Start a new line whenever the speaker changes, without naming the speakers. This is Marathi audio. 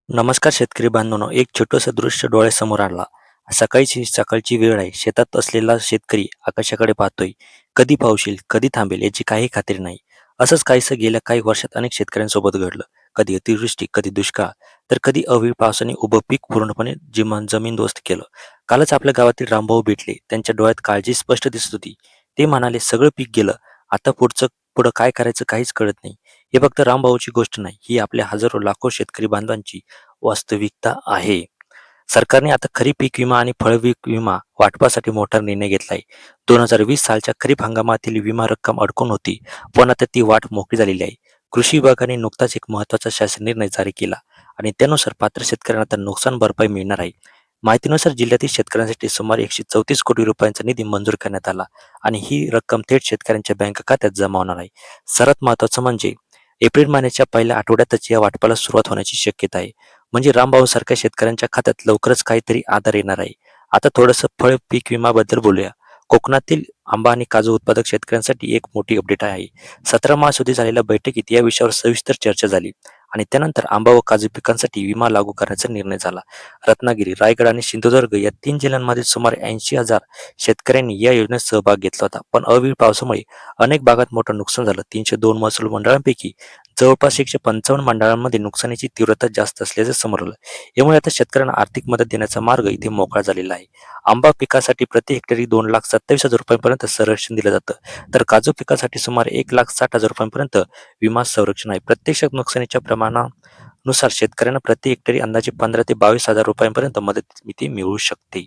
नमस्कार शेतकरी बांधवांनो, एक छोटंसं दृश्य डोळ्यासमोर आणला. सकाळची वेळ आहे. शेतात असलेला शेतकरी आकाशाकडे पाहतोय. कधी पाऊस येईल, कधी थांबेल याची काही खात्री नाही. असंच काहीसं गेल्या काही वर्षात अनेक शेतकऱ्यांसोबत घडलं. कधी अतिवृष्टी, कधी दुष्काळ, तर कधी अवकाळी पावसाने उभं पीक पूर्णपणे जमीनदोस्त केलं. कालच आपल्या गावातील रामभाऊ भेटले. त्यांच्या डोळ्यात काळजी स्पष्ट दिसत होती. ते म्हणाले, सगळं पीक गेलं. आता पुढं काय करायचं काहीच कळत नाही. हे फक्त रामभाऊची गोष्ट नाही, ही आपल्या हजारो लाखो शेतकरी बांधवांची वास्तविकता आहे. सरकारने आता खरीप पीक विमा आणि फळ पीक विमा वाटपासाठी मोठा निर्णय घेतला आहे. 2020 सालच्या खरीप हंगामातील विमा रक्कम अडकून होती, पण आता ती वाट मोकळी झालेली आहे. कृषी विभागाने नुकताच एक महत्त्वाचा शासन निर्णय जारी केला आणि त्यानुसार पात्र शेतकऱ्यांना आता नुकसान भरपाई मिळणार आहे. माहितीनुसार जिल्ह्यातील शेतकऱ्यांसाठी सुमारे 134 कोटी रुपयांचा निधी मंजूर करण्यात आला आणि ही रक्कम थेट शेतकऱ्यांच्या बँक खात्यात जमा होणार आहे. सर्वात महत्त्वाचं म्हणजे एप्रिल महिन्याच्या पहिल्या आठवड्यातच या वाटपाला सुरुवात होण्याची शक्यता आहे. म्हणजे रामभाऊ सारख्या शेतकऱ्यांच्या खात्यात लवकरच काहीतरी आधार येणार आहे. आता थोडंसं फळ पीक विम्याबद्दल बोलूया. कोकणातील आंबा आणि काजू उत्पादक शेतकऱ्यांसाठी एक मोठी अपडेट आहे. 17 मार्च रोजी झालेल्या बैठकीत या विषयावर सविस्तर चर्चा झाली आणि त्यानंतर आंबा व काजू पिकांसाठी विमा लागू करण्याचा निर्णय झाला. रत्नागिरी, रायगड आणि सिंधुदुर्ग या 3 जिल्ह्यांमध्ये सुमारे 80,000 शेतकऱ्यांनी या योजनेत सहभाग घेतला होता. पण अवेळी पावसामुळे अनेक भागात मोठं नुकसान झालं. 302 महसूल मंडळांपैकी जवळपास 155 मंडळांमध्ये नुकसानीची तीव्रता जास्त असल्याचं समोर आलं. यामुळे आता शेतकऱ्यांना आर्थिक मदत देण्याचा मार्ग इथे मोकळा झालेला आहे. आंबा पिकासाठी प्रति हेक्टरी 2,27,000 रुपयांपर्यंत संरक्षण दिलं जातं, तर काजू पिकासाठी सुमारे 1,60,000 रुपयांपर्यंत विमा संरक्षण आहे. प्रत्यक्ष नुकसानीच्या प्रमाणानुसार शेतकऱ्यांना प्रति हेक्टरी अंदाजे 15,000 ते 22,000 रुपयांपर्यंत मदत इथे मिळू शकते.